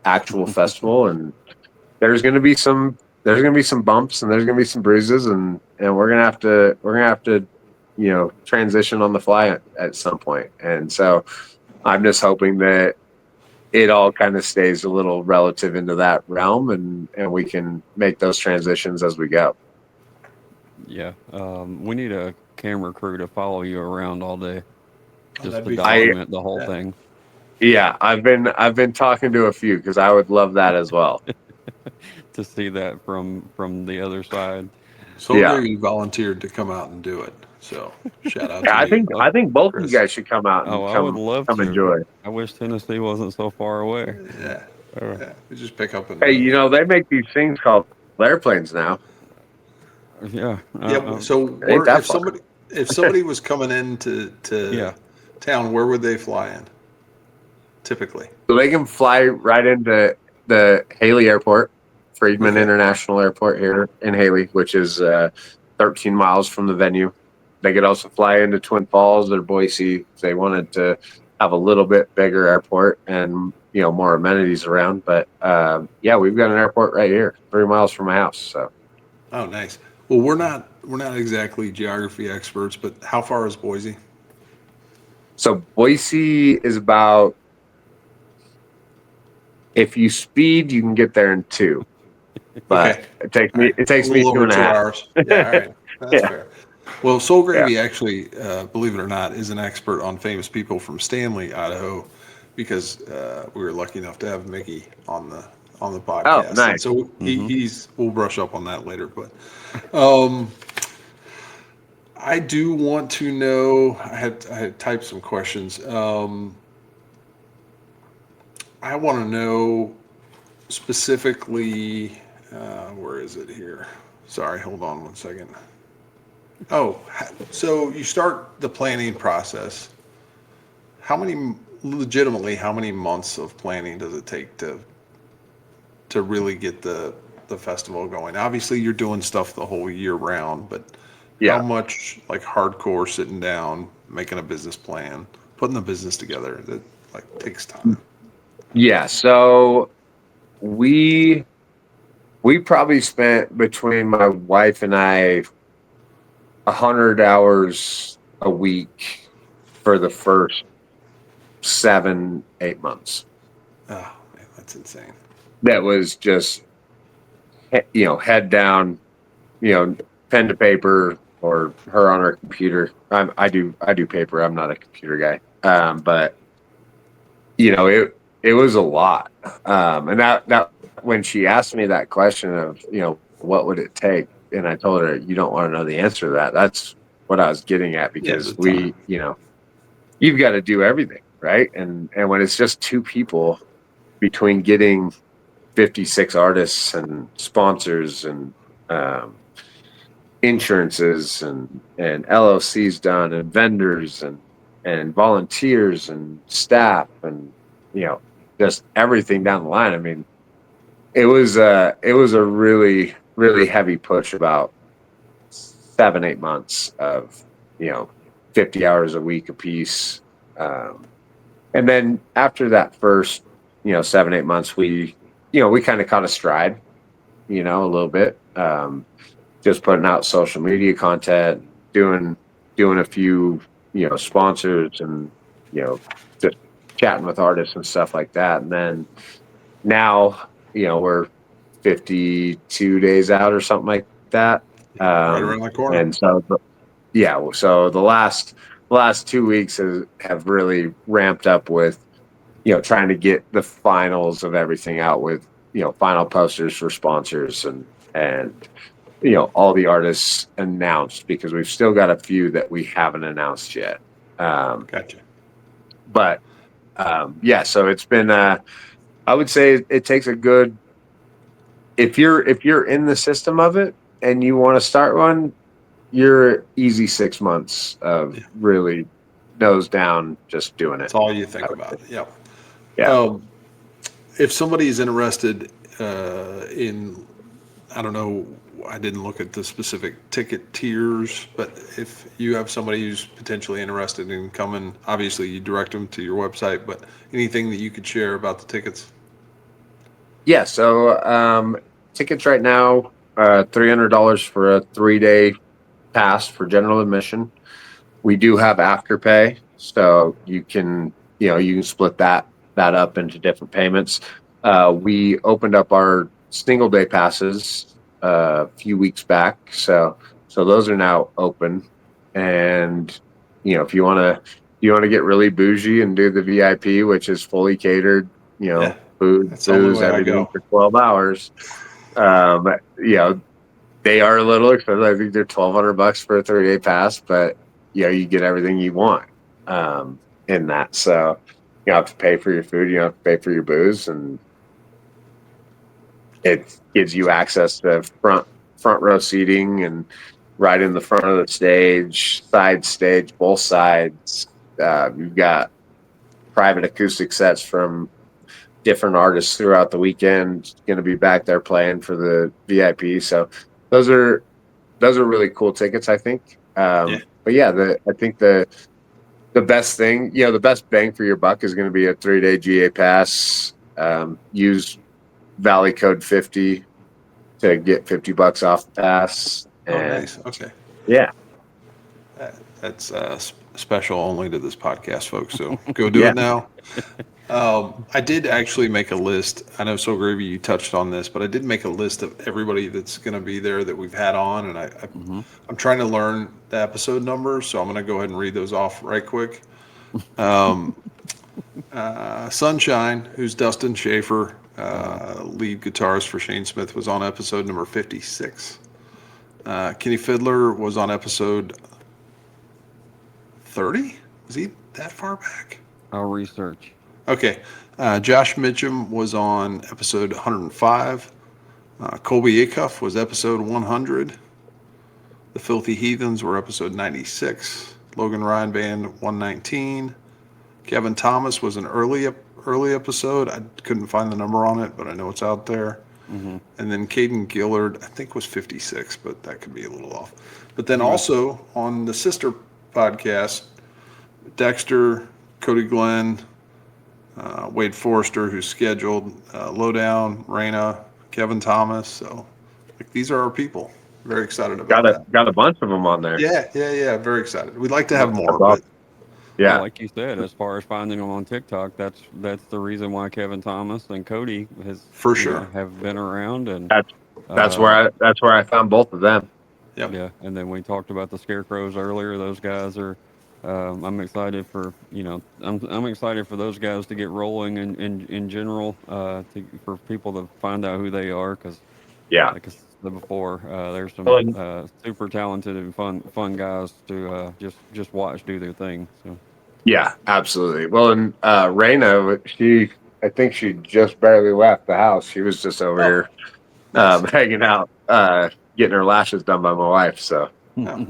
actual festival, and there's going to be some bumps and there's going to be some bruises, and we're going to have to transition on the fly at some point. And so I'm just hoping that it all kind of stays a little relative into that realm, and we can make those transitions as we go. Yeah. We need a camera crew to follow you around all day, just that'd to be document the whole Yeah. thing. Yeah, I've been talking to a few because I would love that as well. To see that from the other side. Soul Yeah. Gravy volunteered to come out and do it. So shout out Yeah, to you. I think both of you Chris. guys should come out and Oh, I would love to. enjoy. I wish Tennessee wasn't so far away. Yeah. Yeah. We just pick up and Hey, they make these things called airplanes now. Yeah. yeah. So ain't that if far. somebody was coming into Yeah. town, where would they fly in? Typically. So they can fly right into the Haley Airport, Friedman Okay. International Airport here in Haley, which is 13 miles from the venue. They could also fly into Twin Falls or Boise if they wanted to have a little bit bigger airport and more amenities around. But yeah, we've got an airport right here, 3 miles from my house. So. Oh, nice. Well, we're not exactly geography experts, but how far is Boise? So Boise is about, if you speed, you can get there in 2. But Okay. it takes a me little over 2.5 hours. Yeah, all right. That's Yeah. fair. Well, Soul Gravy actually, believe it or not, is an expert on famous people from Stanley, Idaho, because we were lucky enough to have Mickey on the podcast. Oh, nice. And so we'll brush up on that later. But I do want to know. I had typed some questions. I want to know specifically. Where is it here? Sorry, hold on one second. Oh, so you start the planning process. How many months of planning does it take to really get the festival going? Obviously, you're doing stuff the whole year round, but how much like hardcore sitting down, making a business plan, putting the business together that takes time? Yeah, so we probably spent, between my wife and I, 100 hours a week for the first 7-8 months. Oh man, that's insane. That was just head down, pen to paper, or her on her computer. I do paper. I'm not a computer guy. But it was a lot. And that when she asked me that question of what would it take, and I told her, you don't want to know the answer to that. That's what I was getting at, because you've got to do everything, right? And when it's just 2 people, between getting 56 artists and sponsors and insurances and LLCs done, and vendors and volunteers and staff, and just everything down the line. I mean, it was a really, really heavy push, about 7-8 months of 50 hours a week a piece. And then after that first 7-8 months, we kind of caught a stride, a little bit, just putting out social media content, doing a few sponsors, and just chatting with artists and stuff like that. And then now we're 52 days out or something like that, Right around the corner. and so so the last 2 weeks have really ramped up with trying to get the finals of everything out, with final posters for sponsors and all the artists announced, because we've still got a few that we haven't announced yet. Gotcha. But yeah, so it's been I would say it takes a good, if you're in the system of it and you want to start one, you're easy 6 months of really nose down, just doing it. That's all you think about. Yep. Yeah. If somebody's interested in, I don't know, I didn't look at the specific ticket tiers, but if you have somebody who's potentially interested in coming, obviously you direct them to your website, but anything that you could share about the tickets? Yeah. So tickets right now, $300 for a 3-day pass for general admission. We do have afterpay, so you can split that up into different payments. We opened up our single day passes a few weeks back, so those are now open. And if you want to get really bougie and do the VIP, which is fully catered, Yeah, food, that's the only booze, way I everything go. for 12 hours. Um, they are a little expensive. I think they're $1,200 for a 3-day pass, but you get everything you want in that. So you don't have to pay for your food, you don't have to pay for your booze, and it gives you access to front row seating and right in the front of the stage, side stage, both sides. You've got private acoustic sets from different artists throughout the weekend going to be back there playing for the VIP. So those are really cool tickets, I think. Yeah. But yeah, I think the best thing, the best bang for your buck is going to be a 3-day GA pass. Use Valley Code 50 to get $50 off the pass. Oh, And nice. Okay. yeah, That's special only to this podcast, folks. So go do yeah, it now. I did actually make a list. I know So Gravy, you touched on this, but I did make a list of everybody that's going to be there that we've had on, and I'm trying to learn the episode numbers, so I'm going to go ahead and read those off right quick. Sunshine, who's Dustin Schaefer, lead guitarist for Shane Smith, was on episode number 56. Kenny Fiddler was on episode 30. Was he that far back? I'll research. Okay. Josh Mitchum was on episode 105. Colby Acuff was episode 100. The Filthy Heathens were episode 96. Logan Ryan Band 119. Kevin Thomas was an early episode. I couldn't find the number on it, but I know it's out there. And then Caden Gillard, I think, was 56, but that could be a little off. But then also on the sister podcast, Dexter, Cody Glenn, Wade Forrester, who's scheduled, Lowdown, Raina, Kevin Thomas. So these are our people. Very excited about that. got a bunch of them on there. Yeah. Very excited. We'd like to have more, That's but Yeah, Well, like you said, as far as finding them on TikTok, that's the reason why Kevin Thomas and Cody For sure. have been around, and that's where I found both of them. Yep. yeah. And then we talked about the Scarecrows earlier. Those guys are. I'm excited for I'm excited for those guys to get rolling in general. For people to find out who they are, because Yeah, like I said before, there's some super talented and fun guys to just watch do their thing. So. yeah, absolutely. Well, and Raina, I think she just barely left the house. She was just over here Nice. hanging out, getting her lashes done by my wife. So Yeah.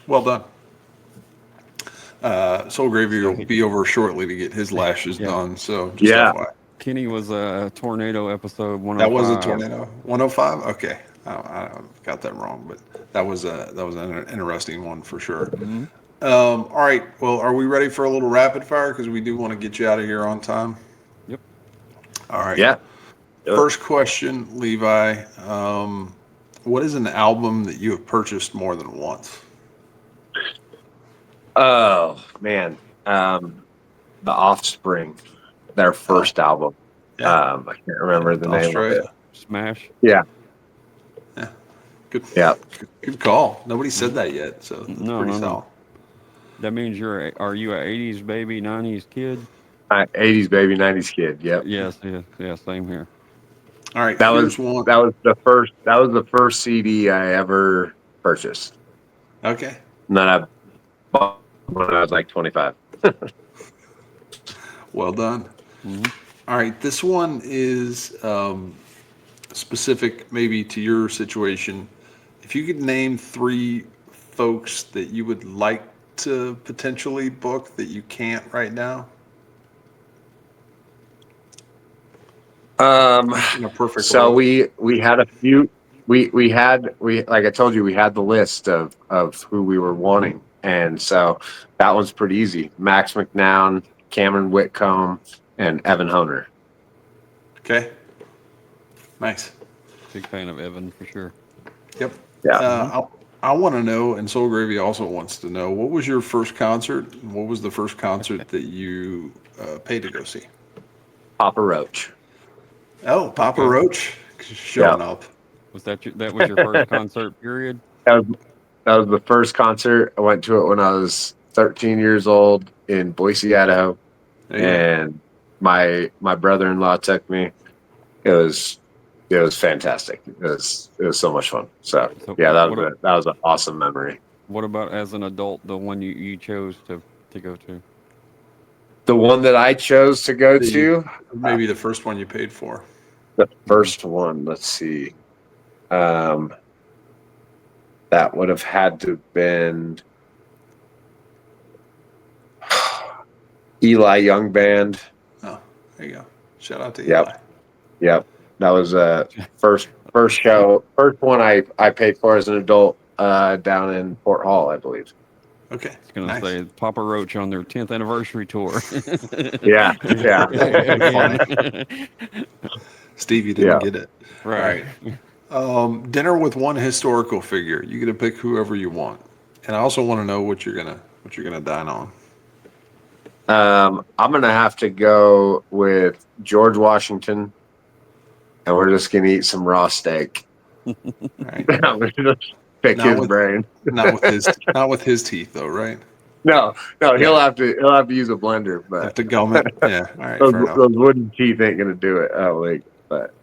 Well done. Soul Gravy will be over shortly to get his lashes done. So just Yeah. FYI. Kenny was a tornado episode 105. That was a tornado. 105. Okay, I got that wrong, but that was an interesting one for sure. All right. Well, are we ready for a little rapid fire? Because we do want to get you out of here on time. Yep. All right. yeah, First question, Levi. What is an album that you have purchased more than once? oh man, The Offspring, their first album. Yeah. I can't remember the name of it. Australia. Smash. Yeah, Good. yeah. Good call. Nobody said that yet, so that's No, pretty no, no. solid. That means are you a 80s baby, 90s kid? 80s baby, 90s kid. Yep. Yes, same here. All right. That Here's was one. the first CD I ever purchased. Okay. And then I bought when I was like 25. Well done. All right. This one is specific maybe to your situation. If you could name 3 folks that you would like to potentially book that you can't right now? In a perfect So world. we had a few. We had like I told you, we had the list of who we were wanting, and so that one's pretty easy. Max McNown, Cameron Whitcomb, and Evan Honer. Okay. Nice. Big fan of Evan for sure. Yep. Yeah. I want to know, and Soul Gravy also wants to know, what was your first concert? What was the first concert that you paid to go see? Papa Roach. Oh, Papa Okay. Roach Yeah. showing up. Was that was your first concert period? That was the first concert. I went to it when I was 13 years old in Boise, Idaho, There you go. and my brother-in-law took me. It was fantastic. It was so much fun. So So yeah, what that was an awesome memory. what about as an adult, the one you chose to go to? The one that I chose to go to, Maybe the first one you paid for. the first one. Let's see. That would have had to have been Eli Young Band. Oh, there you go. Shout out to Yep. Eli. Yep. That was first show, first one I paid for as an adult down in Fort Hall, I believe. Okay. I was gonna Nice. say Papa Roach on their 10th anniversary tour. Yeah. Funny. Steve, you didn't get it. Right. All right. Dinner with one historical figure. You get to pick whoever you want. And I also want to know what you're gonna dine on. I'm gonna have to go with George Washington, and we're just gonna eat some raw steak. All right. I'm gonna just pick Not his with- brain. Not with his teeth though, right? No, he'll have to use a blender, Have but to gum it. Yeah. All right. those Fair enough. wooden teeth ain't gonna do it. Oh wait, but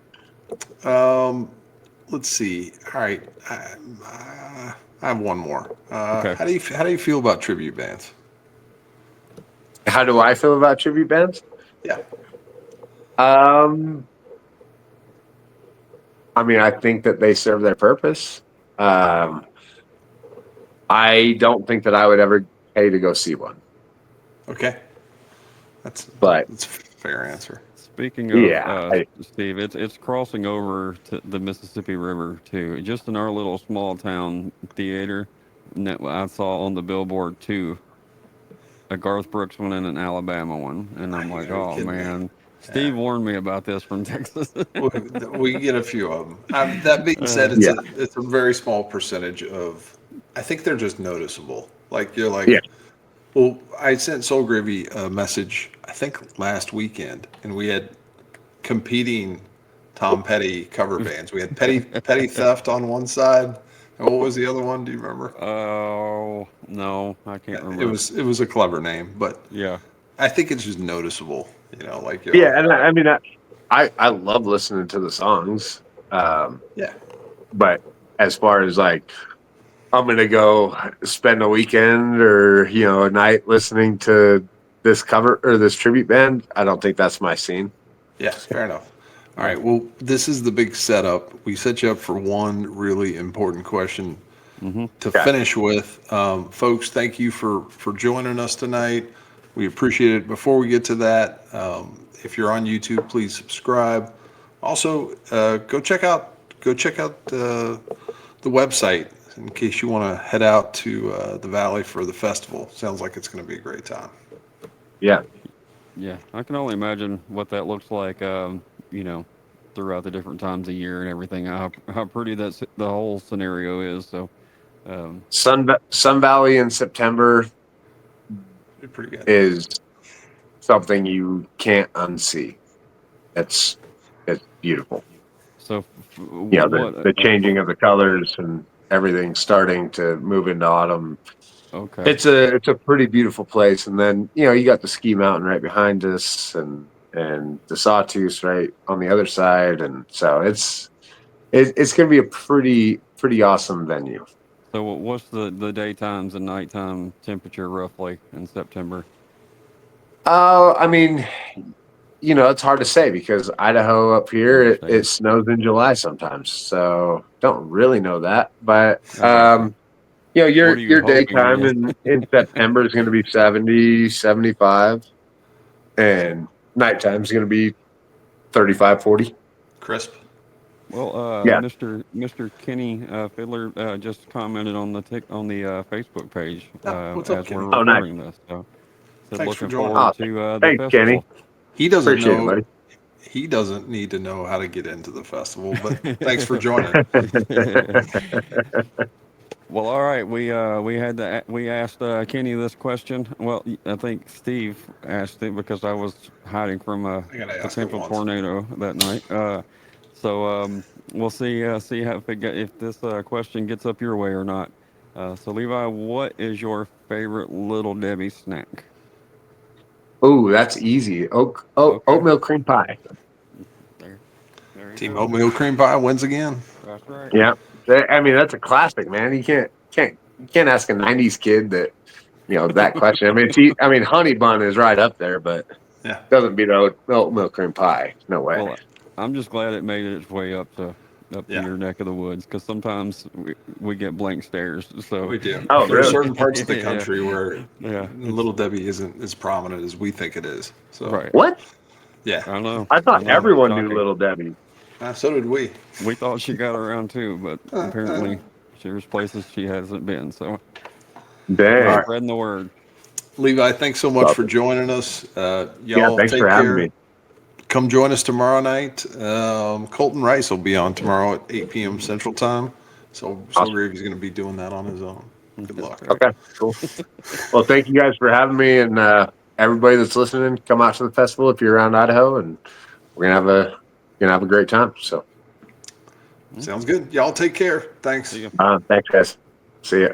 Let's see. All right. I have one more. Okay. How do you feel about tribute bands? how do I feel about tribute bands? Yeah. I mean, I think that they serve their purpose. I don't think that I would ever pay to go see one. Okay. That's But a fair answer. Speaking of Yeah, Steve, it's crossing over to the Mississippi River too. Just in our little small town theater, I saw on the billboard too a Garth Brooks one and an Alabama one, and I'm like, Are you oh kidding me? man. Steve warned me about this from Texas. We get a few of them. That being said, it's a very small percentage of. I think they're just noticeable. Like you're like, Yeah. Well, I sent Soul Gravy a message I think last weekend, and we had competing Tom Petty cover bands. We had Petty Theft on one side, and what was the other one? Do you remember? Oh no, I can't remember. It was a clever name, but Yeah. I think it's just noticeable. You know, like you're yeah, like, and I mean, I love listening to the songs. yeah. But as far as like, I'm gonna go spend a weekend or a night listening to this cover or this tribute band, I don't think that's my scene. Yeah, fair enough. All right. Well, this is the big setup. We set you up for one really important question to finish with. Folks, thank you for joining us tonight. We appreciate it. Before we get to that, if you're on YouTube, please subscribe. Also, go check out the website in case you want to head out to the Valley for the festival. Sounds like it's going to be a great time. Yeah. Yeah, I can only imagine what that looks like, throughout the different times of year and everything. How pretty the whole scenario is. So, Sun Valley in September Be pretty good. is something you can't unsee. It's beautiful. so The changing of the colors and everything starting to move into autumn. Okay. It's a pretty beautiful place, and then you got the ski mountain right behind us, and the Sawtooth right on the other side, and so it's going to be a pretty awesome venue. So, what's the daytimes and nighttime temperature roughly in September? I mean, it's hard to say because Idaho up here it snows in July sometimes, so don't really know that, but You know, What your are you your hoping daytime to in September is going to be 70, 75, and nighttime is going to be 35, 40. Crisp. Well, Yeah. Mr. Kenny Fiddler just commented on the Facebook page What's up, as we're Kenny? Oh, nice. recording this. So, said Thanks for looking joining. forward Awesome. to the Thanks, Kenny. festival. He doesn't Appreciate it, know. buddy. He doesn't need to know how to get into the festival, but thanks for joining. Well, all right. We asked Kenny this question. Well, I think Steve asked it because I was hiding from a I gotta ask it potential once. tornado that night. We'll see how if this question gets up your way or not. So Levi, what is your favorite Little Debbie snack? Oh, that's easy. Okay, Oatmeal cream pie. there you Team go. Oatmeal Cream Pie wins again. That's right. Yeah. I mean, that's a classic, man. You can't ask a 90s kid that question. I mean, honey bun is right up there, but Yeah. doesn't beat oatmeal cream pie. No way. Well, I'm just glad it made its way up to Yeah. your neck of the woods because sometimes we get blank stares. So We do. Oh, There are really? certain parts of the Yeah. country where Yeah, Little Debbie isn't as prominent as we think it is. So right. What? yeah. I know. I thought know. everyone knew Shocking. Little Debbie. So did we. We thought she got around too, but apparently there's places she hasn't been. So Dang. All right. spreading the word. Levi, thanks so much for joining us. Yeah, Y'all thanks take for having care. me. Come join us tomorrow night. Colton Rice will be on tomorrow at 8 p.m. Central Time. So Awesome. Gravy's going to be doing that on his own. Good luck. Okay, cool. Well, thank you guys for having me, and everybody that's listening, come out to the festival if you're around Idaho, and we're gonna have a great time. So, Sounds good. Y'all take care. Thanks. See ya. thanks, guys. See ya.